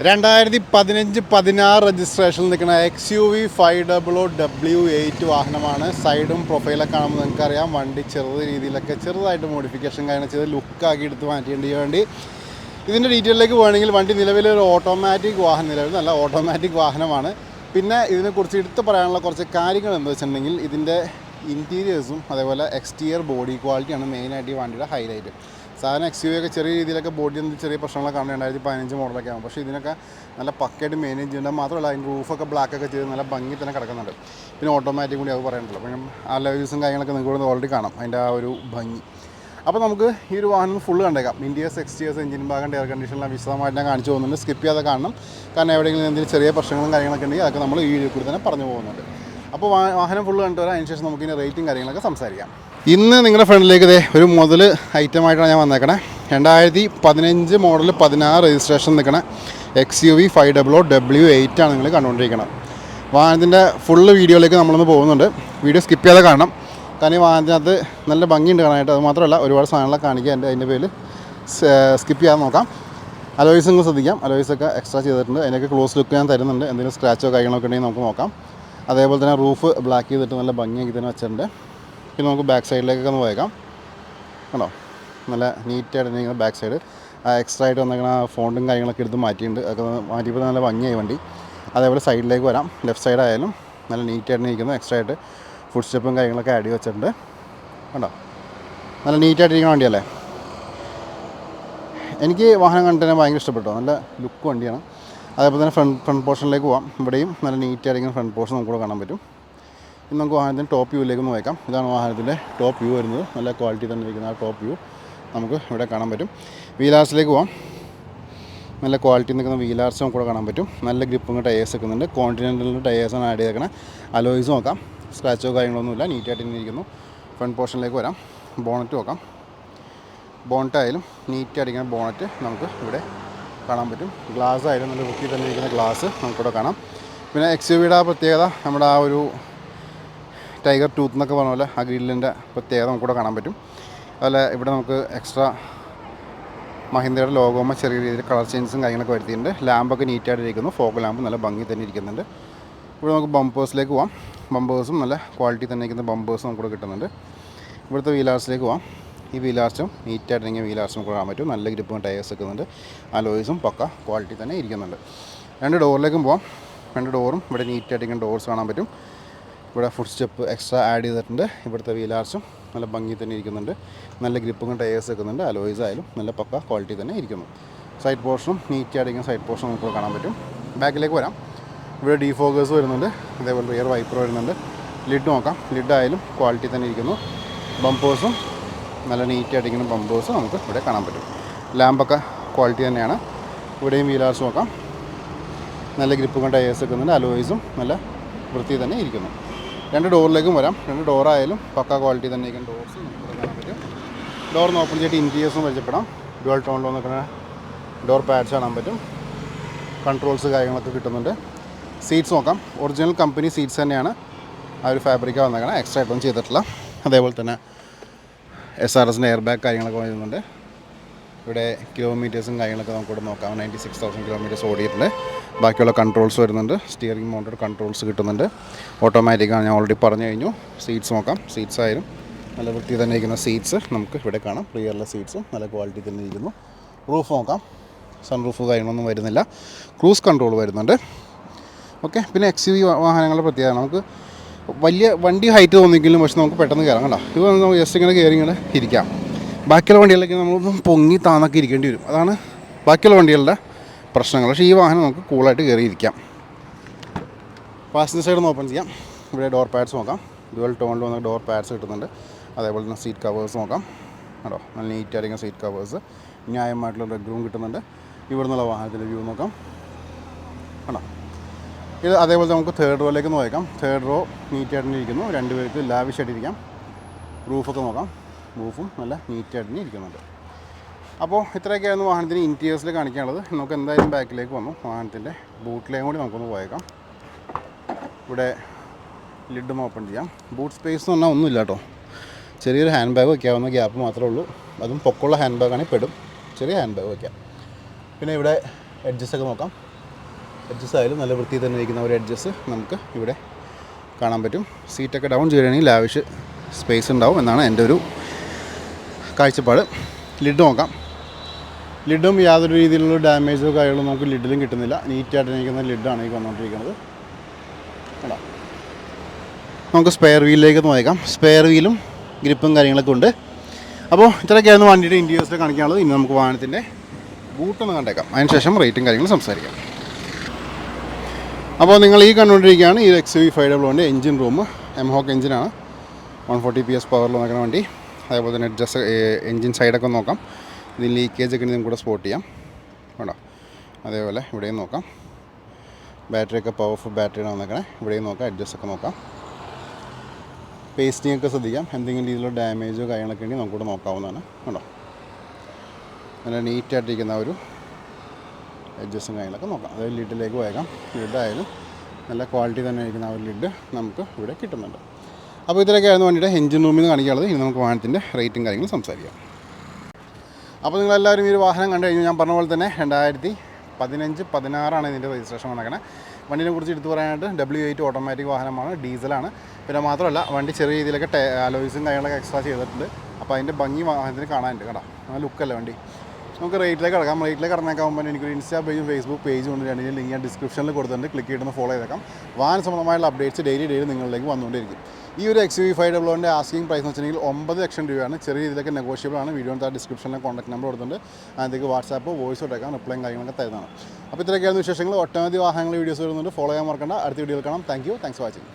2015-16 രജിസ്ട്രേഷനിൽ നിൽക്കുന്ന XUV 500W8 വാഹനമാണ്. സൈഡും പ്രൊഫൈലൊക്കെ കാണുമ്പോൾ നിങ്ങൾക്കറിയാം വണ്ടി ചെറുതായിട്ട് മോഡിഫിക്കേഷൻ കാര്യങ്ങൾ ചെയ്ത് ലുക്കാക്കി എടുത്ത് മാറ്റിയിട്ടുണ്ട് ഈ വണ്ടി. ഇതിൻ്റെ ഡീറ്റെയിലേക്ക് പോകണമെങ്കിൽ വണ്ടി നിലവിലൊരു ഓട്ടോമാറ്റിക് വാഹനമാണ്. പിന്നെ ഇതിനെക്കുറിച്ച് എടുത്ത് പറയാനുള്ള കുറച്ച് കാര്യങ്ങൾ എന്താ വെച്ചിട്ടുണ്ടെങ്കിൽ ഇതിൻ്റെ ഇൻറ്റീരിയേഴ്സും അതേപോലെ എക്സ്റ്റീരിയർ ബോഡി ക്വാളിറ്റിയാണ് മെയിനായിട്ട് ഈ വണ്ടിയുടെ ഹൈലൈറ്റ്. സാധാരണ XUV ഒക്കെ ചെറിയ രീതിയിലൊക്കെ ബോഡിയിൽ ചെറിയ പ്രശ്നങ്ങളൊക്കെ കാണുന്നത് 2015 മോഡലൊക്കെ ആകും. പക്ഷേ ഇതിനൊക്കെ നല്ല പക്കയായിട്ട് മെയിൻറ്റെയിൻ ചെയ്യുന്നുണ്ട്. മാത്രമല്ല അതിൻ്റെ റൂഫൊക്കെ ബ്ലാക്കൊക്കെ ചെയ്ത് നല്ല ഭംഗി തന്നെ കിടക്കുന്നുണ്ട്. പിന്നെ ഓട്ടോമാറ്റിക് കൂടി അത് പറയണ്ടല്ലോ. അപ്പം ആ ലെവൽസും കാര്യങ്ങളൊക്കെ നിങ്ങൾക്ക് ഓൾറെഡി കാണാം അതിൻ്റെ ആ ഒരു ഭംഗി. അപ്പോൾ നമുക്ക് ഈ ഒരു വാഹനം ഫുള്ള് കണ്ടേക്കാം. ഇൻറ്റീരിയേഴ്സ്, എക്സ്റ്റീരിയേഴ്സ്, എഞ്ചിൻ ഭാഗം, എയർ കണ്ടീഷനെല്ലാം വിശദമായിട്ട് ഞാൻ കാണിച്ചു പോകുന്നുണ്ട്. സ്കിപ്പ് ചെയ്യാതെ കാണണം. കാരണം എവിടെയെങ്കിലും എന്തെങ്കിലും ചെറിയ പ്രശ്നങ്ങളും കാര്യങ്ങളൊക്കെ ഉണ്ടെങ്കിൽ അതൊക്കെ നമ്മൾ ഈ വീഡിയോയിൽ കൂടി തന്നെ പറഞ്ഞു പോകുന്നുണ്ട്. അപ്പോൾ വാഹനം ഫുള്ള് കണ്ടിട്ട് വരാം. അതിന് ശേഷം നമുക്കിനി റേറ്റും കാര്യങ്ങളൊക്കെ സംസാരിക്കാം. ഇന്ന് നിങ്ങളുടെ ഫ്രണ്ടിലേക്ക് ഒരു മുതൽ ഐറ്റമായിട്ടാണ് ഞാൻ വന്നേക്കണേ. 2015 മോഡൽ 16 രജിസ്ട്രേഷൻ നിൽക്കണ XUV 500W8 ആണ് നിങ്ങൾ കണ്ടുകൊണ്ടിരിക്കുന്നത്. വാഹനത്തിൻ്റെ ഫുള്ള് വീഡിയോയിലേക്ക് നമ്മളൊന്ന് പോകുന്നുണ്ട്. വീഡിയോ സ്കിപ്പ് ചെയ്യാതെ കാണണം. കാരണം ഈ വാഹനത്തിനകത്ത് നല്ല ഭംഗിയുണ്ട് കാണാനായിട്ട്. അത് മാത്രമല്ല ഒരുപാട് സാധനങ്ങളൊക്കെ കാണിക്കാൻ അതിൻ്റെ പേരിൽ സ്കിപ്പ് ചെയ്യാതെ നോക്കാം. അലോയ്സ് നിങ്ങൾ ശ്രദ്ധിക്കാം. അലോയ്സൊക്കെ എക്സ്ട്രാ ചെയ്തിട്ടുണ്ട്. അതിനൊക്കെ ക്ലോസ് ലുക്ക് ഞാൻ തരുന്നുണ്ട്. എന്തെങ്കിലും സ്ക്രാച്ചോ കാര്യങ്ങളൊക്കെ ഉണ്ടെങ്കിൽ നമുക്ക് നോക്കാം. അതേപോലെ തന്നെ റൂഫ് ബ്ലാക്ക് ചെയ്തിട്ട് നല്ല ഭംഗിയാക്കി തന്നെ വെച്ചിട്ടുണ്ട്. പിന്നെ നമുക്ക് ബാക്ക് സൈഡിലേക്കൊക്കെ ഒന്ന് പോയേക്കാം. കണ്ടോ, നല്ല നീറ്റായിട്ട് ഇരിക്കുന്ന ബാക്ക് സൈഡ്. എക്സ്ട്രാ ആയിട്ട് വന്നിരിക്കുന്ന ഫോണ്ടും കാര്യങ്ങളൊക്കെ എടുത്ത് മാറ്റിയിട്ടുണ്ട്. അതൊക്കെ മാറ്റിയപ്പോൾ നല്ല ഭംഗിയായി വണ്ടി. അതേപോലെ സൈഡിലേക്ക് വരാം. ലെഫ്റ്റ് സൈഡായാലും നല്ല നീറ്റായിട്ട് ഇരിക്കുന്നു. എക്സ്ട്രാ ആയിട്ട് ഫുഡ് സ്റ്റെപ്പും കാര്യങ്ങളൊക്കെ ആഡ് ചെയ്ത് വെച്ചിട്ടുണ്ട്. കണ്ടോ, നല്ല നീറ്റായിട്ടിരിക്കുന്ന വണ്ടിയല്ലേ. എനിക്ക് വാഹനം കണ്ടിട്ട് ഭയങ്കര ഇഷ്ടപ്പെട്ടു. നല്ല ലുക്ക് വണ്ടിയാണ്. അതേപോലെ തന്നെ ഫ്രണ്ട് പോർഷനിലേക്ക് പോകാം. ഇവിടെയും നല്ല നീറ്റായിരിക്കുന്ന ഫ്രണ്ട് പോർഷൻ നമുക്ക് കാണാൻ പറ്റും. ഇന്ന് നമുക്ക് വാഹനത്തിൻ്റെ ടോപ്പ് വ്യൂവിലേക്ക് ഒന്ന് വയ്ക്കാം. ഇതാണ് വാഹനത്തിൻ്റെ ടോപ്പ് വ്യൂ വരുന്നത്. നല്ല ക്വാളിറ്റി തന്നെ ഇരിക്കുന്ന ആ ടോപ്പ് വ്യൂ നമുക്ക് ഇവിടെ കാണാൻ പറ്റും. വീലാർസിലേക്ക് പോകാം. നല്ല ക്വാളിറ്റി നിൽക്കുന്ന വീലാർസ് നമുക്ക് കൂടെ കാണാൻ പറ്റും. നല്ല ഗ്രിപ്പും ടയേഴ്സ് വെക്കുന്നുണ്ട്. കോണ്ടിനെൻ്റലിൻ്റെ ടയേഴ്സാണ് ആഡ് ചെയ്തേക്കണേ. അലോയ്സ് നോക്കാം. സ്ക്രാച്ചോ കാര്യങ്ങളൊന്നുമില്ല. നീറ്റായിട്ട് തന്നെ ഇരിക്കുന്നു. ഫ്രണ്ട് പോർഷനിലേക്ക് വരാം. ബോണറ്റ് നോക്കാം. ബോണറ്റായാലും നീറ്റായിട്ടിരിക്കുന്ന ബോണറ്റ് നമുക്ക് ഇവിടെ കാണാൻ പറ്റും. ഗ്ലാസ് ആയാലും നല്ല വൃത്തി തന്നെ ഇരിക്കുന്ന ഗ്ലാസ് നമുക്കിവിടെ കാണാം. പിന്നെ XUVയുടെ പ്രത്യേകത നമ്മുടെ ആ ഒരു ടൈഗർ ടൂത്ത് എന്നൊക്കെ പറഞ്ഞ പോലെ ആ ഗ്രില്ലിൻ്റെ പ്രത്യേകത നമുക്കിവിടെ കാണാൻ പറ്റും. അതുപോലെ ഇവിടെ നമുക്ക് എക്സ്ട്രാ മഹീന്ദ്രയുടെ ലോഗോമ ചെറിയ രീതിയിൽ കളർ ചേഞ്ചസും കാര്യങ്ങളൊക്കെ വരുത്തിയിട്ടുണ്ട്. ലാമ്പൊക്കെ നീറ്റായിട്ട് ഇരിക്കുന്നു. ഫോഗ് ലാമ്പ് നല്ല ഭംഗി തന്നെ ഇരിക്കുന്നുണ്ട്. ഇവിടെ നമുക്ക് ബമ്പേഴ്സിലേക്ക് പോകാം. ബമ്പേഴ്സും നല്ല ക്വാളിറ്റി തന്നെ ഇരിക്കുന്ന ബമ്പേഴ്സ് നമുക്കിവിടെ കിട്ടുന്നുണ്ട്. ഇവിടുത്തെ വീലാർസിലേക്ക് പോകാം. ഈ വീലാർസും നീറ്റായിട്ട് ഇറങ്ങിയ വീലാർസും നമുക്ക് കാണാൻ പറ്റും. നല്ല ഗ്രിപ്പും ടയേഴ്സ് വെക്കുന്നുണ്ട്. അലോയ്സും പക്ക ക്വാളിറ്റി തന്നെ ഇരിക്കുന്നുണ്ട്. രണ്ട് ഡോറിലേക്കും പോകാം. രണ്ട് ഡോറും ഇവിടെ നീറ്റായിട്ട് ഇങ്ങനെ ഡോർസ് കാണാൻ പറ്റും. ഇവിടെ ഫുഡ് സ്റ്റെപ്പ് എക്സ്ട്രാ ആഡ് ചെയ്തിട്ടുണ്ട്. ഇവിടുത്തെ വീലാർസും നല്ല ഭംഗി തന്നെ ഇരിക്കുന്നുണ്ട്. നല്ല ഗ്രിപ്പും ടയേഴ്സ് വെക്കുന്നുണ്ട്. അലോയ്സ് ആയാലും നല്ല പക്ക ക്വാളിറ്റി തന്നെ ഇരിക്കുന്നു. സൈഡ് പോർഷനും നീറ്റായിട്ടിരിക്കുന്ന സൈഡ് പോർഷൻ നമുക്ക് കാണാൻ പറ്റും. ബാക്കിലേക്ക് വരാം. ഇവിടെ ഡീഫോഗേഴ്സ് വരുന്നുണ്ട്. അതേപോലെ റിയർ വൈപ്പർ വരുന്നുണ്ട്. ലിഡ് നോക്കാം. ലിഡായാലും ക്വാളിറ്റി തന്നെ ഇരിക്കുന്നു. ബമ്പേഴ്സും നല്ല നീറ്റായിട്ടിരിക്കുന്ന ബമ്പേഴ്സ് നമുക്ക് ഇവിടെ കാണാൻ പറ്റും. ലാമ്പൊക്കെ ക്വാളിറ്റി തന്നെയാണ്. ഇവിടെയും വീലാർസ് നോക്കാം. നല്ല ഗ്രിപ്പും ടയേഴ്സ് വെക്കുന്നുണ്ട്. അലോയ്സും നല്ല വൃത്തി തന്നെ ഇരിക്കുന്നു. രണ്ട് ഡോറിലേക്കും വരാം. രണ്ട് ഡോറായാലും പക്ക ക്വാളിറ്റി തന്നെ ഇരിക്കുന്ന ഡോർസ് നമുക്ക് കാണാൻ പറ്റും. ഡോറിന് ഓപ്പൺ ചെയ്തിട്ട് ഇൻറ്റീരിയേഴ്സും പരിചയപ്പെടാം. ഡുവൽ ടോണിൽ വന്നിരിക്കുന്ന ഡോർ പാഡ്സ് കാണാൻ പറ്റും. കൺട്രോൾസ് കാര്യങ്ങളൊക്കെ കിട്ടുന്നുണ്ട്. സീറ്റ്സ് നോക്കാം. ഒറിജിനൽ കമ്പനി സീറ്റ്സ് തന്നെയാണ്. ആ ഒരു ഫാബ്രിക്കാണ് വന്നേക്കണം. എക്സ്ട്രാ ആയിട്ടൊന്നും ചെയ്തിട്ടില്ല. അതേപോലെ തന്നെ SRSൻ്റെ എയർ ബാഗ് കാര്യങ്ങളൊക്കെ വരുന്നുണ്ട്. ഇവിടെ കിലോമീറ്റേഴ്സും കാര്യങ്ങളൊക്കെ നമുക്കിവിടെ നോക്കാം. 96,000 കിലോമീറ്റേഴ്സ് ഓടിയിട്ടുണ്ട്. ബാക്കിയുള്ള കൺട്രോൾസ് വരുന്നുണ്ട്. സ്റ്റിയറിംഗ് മൗണ്ടഡ് കൺട്രോൾസ് കിട്ടുന്നുണ്ട്. ഓട്ടോമാറ്റിക്കാണ്, ഞാൻ ഓൾറെഡി പറഞ്ഞു കഴിഞ്ഞു. സീറ്റ്സ് നോക്കാം. സീറ്റ്സ് ആയാലും നല്ല വൃത്തി തന്നെ ഇരിക്കുന്ന സീറ്റ്സ് നമുക്ക് ഇവിടെ കാണാം. റിയറിലെ സീറ്റ്സും നല്ല ക്വാളിറ്റി തന്നെ ഇരിക്കുന്നു. റൂഫ് നോക്കാം. സൺ റൂഫ് കാര്യങ്ങളൊന്നും വരുന്നില്ല. ക്രൂസ് കൺട്രോൾ വരുന്നുണ്ട്. ഓക്കെ. പിന്നെ XUV വാഹനങ്ങളുടെ പ്രത്യേകത നമുക്ക് വലിയ വണ്ടി ഹൈറ്റ് തോന്നിയെങ്കിലും പക്ഷെ നമുക്ക് പെട്ടെന്ന് കയറാം. കണ്ടോ, ഇത് നമുക്ക് ജസ്റ്റ് ഇങ്ങനെ കയറി ഇങ്ങനെ ഇരിക്കാം. ബാക്കിയുള്ള വണ്ടികളിലേക്ക് നമ്മളൊന്നും പൊങ്ങി താന്നൊക്കെ ഇരിക്കേണ്ടി വരും. അതാണ് ബാക്കിയുള്ള വണ്ടികളുടെ പ്രശ്നങ്ങൾ. പക്ഷേ ഈ വാഹനം നമുക്ക് കൂളായിട്ട് കയറിയിരിക്കാം. പാസഞ്ചർ സൈഡ് ഒന്ന് ഓപ്പൺ ചെയ്യാം. ഇവിടെ ഡോർ പാഡ്സ് നോക്കാം. ഡുവൽ ടോണിൽ വന്ന ഡോർ പാഡ്സ് കിട്ടുന്നുണ്ട്. അതേപോലെ തന്നെ സീറ്റ് കവേഴ്സ് നോക്കാം. കേട്ടോ, നല്ല നീറ്റായിരിക്കും സീറ്റ് കവേഴ്സ്. ന്യായമായിട്ടുള്ള റെഡ് റൂം കിട്ടുന്നുണ്ട്. ഇവിടെ നിന്നുള്ള വാഹനത്തിൻ്റെ വ്യൂ നോക്കാം. കേട്ടോ, ഇത് അതേപോലെ നമുക്ക് തേർഡ് റോയിലേക്ക് നോക്കാം. തേർഡ് റോ നീറ്റായിട്ട് ഇരിക്കുന്നു. രണ്ട് പേർക്ക് ലാവിഷായിട്ടിരിക്കാം. റൂഫൊക്കെ നോക്കാം. റൂഫും നല്ല നീറ്റായിട്ട് ഇരിക്കുന്നുണ്ട്. അപ്പോൾ ഇത്രയൊക്കെയായിരുന്നു വാഹനത്തിന് ഇൻറ്റീരിയേഴ്സിൽ കാണിക്കാനുള്ളത്. നമുക്ക് എന്തായാലും ബാക്കിലേക്ക് വന്നു. വാഹനത്തിൻ്റെ ബൂട്ടിലേയും കൂടി നമുക്കൊന്ന് പോയേക്കാം. ഇവിടെ ലിഡും ഓപ്പൺ ചെയ്യാം. ബൂട്ട് സ്പേസ് എന്ന് പറഞ്ഞാൽ ഒന്നുമില്ല കേട്ടോ. ചെറിയൊരു ഹാൻഡ് ബാഗ് വയ്ക്കാവുന്ന ഗ്യാപ്പ് മാത്രമേ ഉള്ളൂ. അതും പൊക്കമുള്ള ഹാൻഡ് ബാഗാണെങ്കിൽ പെടും. ചെറിയ ഹാൻഡ് ബാഗ് വയ്ക്കാം. പിന്നെ ഇവിടെ എഡ്ജസൊക്കെ നോക്കാം. എഡ്ജസ് ആയാലും നല്ല വൃത്തിയിൽ തന്നെ ഇരിക്കുന്ന ഒരു എഡ്ജസ് നമുക്ക് ഇവിടെ കാണാൻ പറ്റും. സീറ്റൊക്കെ ഡൗൺ ചെയ്യുകയാണെങ്കിൽ ലാവിഷ് സ്പേസ് ഉണ്ടാവും എന്നാണ് എൻ്റെ ഒരു കാഴ്ചപ്പാട്. ലിഡ് നോക്കാം. ലിഡും യാതൊരു രീതിയിലുള്ള ഡാമേജോ കാര്യങ്ങളോ നമുക്ക് ലിഡിലും കിട്ടുന്നില്ല. നീറ്റായിട്ട് ഇരിക്കുന്ന ലിഡാണ് ഈ വന്നുകൊണ്ടിരിക്കുന്നത്. കേട്ടോ, നമുക്ക് സ്പെയർ വീലിലേക്ക് നോക്കാം. സ്പെയർ വീലും ഗ്രിപ്പും കാര്യങ്ങളൊക്കെ ഉണ്ട്. അപ്പോൾ ഇത്രയൊക്കെയായിരുന്നു വണ്ടിയുടെ ഇൻറ്റീരിയേഴ്സിൽ കാണിക്കാനുള്ളത്. ഇനി നമുക്ക് വാഹനത്തിൻ്റെ ബൂട്ടൊന്ന് കണ്ടേക്കാം. അതിനുശേഷം റേറ്റും കാര്യങ്ങളും സംസാരിക്കാം. അപ്പോൾ നിങ്ങൾ ഈ കണ്ടുകൊണ്ടിരിക്കുകയാണ് ഈ XUV 500 എഞ്ചിൻ റൂം. എംഹോക്ക് എഞ്ചിനാണ്, 140 PS പവറിൽ നോക്കുന്ന വണ്ടി. അതേപോലെ തന്നെ ജസ്റ്റ് എഞ്ചിൻ സൈഡൊക്കെ നോക്കാം. ഇതിൽ ലീക്കേജൊക്കെ നമുക്ക് കൂടെ സ്പോട്ട് ചെയ്യാം. വേണ്ടോ, അതേപോലെ ഇവിടെയും നോക്കാം. ബാറ്ററിയൊക്കെ പവർഫുൾ ബാറ്ററിയാണ് വന്നേക്കണേ. ഇവിടെയും നോക്കാം, അഡ്ജസ്റ്റൊക്കെ നോക്കാം. പേസ്റ്റിങ്ങൊക്കെ ശ്രദ്ധിക്കാം. എന്തെങ്കിലും രീതിയിലുള്ള ഡാമേജോ കാര്യങ്ങളൊക്കെ ഉണ്ടെങ്കിൽ നമുക്കിവിടെ നോക്കാവുന്നതാണ്. കേട്ടോ, നല്ല നീറ്റായിട്ടിരിക്കുന്ന ഒരു അഡ്ജസ്റ്റും കാര്യങ്ങളൊക്കെ നോക്കാം. അതായത് ലിഡിലേക്ക് പോയേക്കാം. ലിഡായാലും നല്ല ക്വാളിറ്റി തന്നെ ഇരിക്കുന്ന ആ ഒരു ലിഡ് നമുക്ക് ഇവിടെ കിട്ടുന്നുണ്ട്. അപ്പോൾ ഇതിലൊക്കെയായിരുന്നു വണ്ടിയുടെ എഞ്ചിൻ റൂമിൽ നിന്ന് കാണിക്കാനുള്ളത്. ഇനി നമുക്ക് വാഹനത്തിൻ്റെ റേറ്റും കാര്യങ്ങളും സംസാരിക്കാം. അപ്പോൾ നിങ്ങളെല്ലാവരും ഈ ഒരു വാഹനം കണ്ടു കഴിഞ്ഞാൽ ഞാൻ പറഞ്ഞ പോലെ തന്നെ 2015-16 ഇതിൻ്റെ രജിസ്ട്രേഷൻ വന്നേക്കണേ. വണ്ടിനെ കുറിച്ച് എടുത്തു പറയാനായിട്ട് W8 ഓട്ടോമാറ്റിക് വാഹനമാണ്, ഡീസലാണ്. പിന്നെ മാത്രമല്ല വണ്ടി ചെറിയ രീതിയിലൊക്കെ അലോയ്സും കാര്യങ്ങളൊക്കെ എക്സ്ട്രാ ചെയ്തിട്ടുണ്ട്. അപ്പോൾ അതിൻ്റെ ഭംഗി വാഹനത്തിന് കാണാനുണ്ട്. കേട്ടോ, നല്ല ലുക്കല്ലേ വണ്ടി. നമുക്ക് റേറ്റിലേക്ക് കിടക്കാം. റേറ്റിലേക്ക് കടന്നേക്കാകുമ്പോൾ എനിക്കൊരു ഇൻസ്റ്റാ പേജും ഫേസ്ബുക്ക് പേജും ഉണ്ട്. രണ്ടിൻ്റെ ലിങ്ക് ഞാൻ ഡിസ്ക്രിപ്ഷനിൽ കൊടുത്തിട്ടുണ്ട്. ക്ലിക്ക് ചെയ്തിട്ട് ഫോളോ ചെയ്തേക്കാം. വാഹന സംബന്ധമായുള്ള അപ്ഡേറ്റ്സ് ഡെയിലി നിങ്ങളിലേക്ക് വന്നുകൊണ്ടിരിക്കും. ഈ ഒരു XUV 500 ആസ്കിംഗ് പ്രൈസ് എന്ന് വെച്ചിട്ടുണ്ടെങ്കിൽ 9 ലക്ഷം രൂപയാണ്. ചെറിയ രീതിയിലൊക്കെ നെഗോഷ്യബിൾ ആണ്. വീഡിയോ ഡിസ്ക്രിപ്ഷനിലെ കോൺടാക്ട് നമ്പർ കൊടുത്തിട്ടുണ്ട്. അതിലേക്ക് വാട്സാപ്പ് വോയിസ് ഇട്ടേക്കാം, റിപ്ലൈയും കാര്യങ്ങളൊക്കെ തരുന്നതാണ്. അപ്പോൾ ഇത്രയൊക്കെയായിരുന്നു വിശേഷങ്ങൾ. ഒട്ടനവധി വാഹനങ്ങൾ വീഡിയോസ് വരുന്നുണ്ട്. ഫോളോ ചെയ്യാൻ മറക്കണ്ട. അടുത്ത വീഡിയോയിൽ കാണാം. Thanks for watching.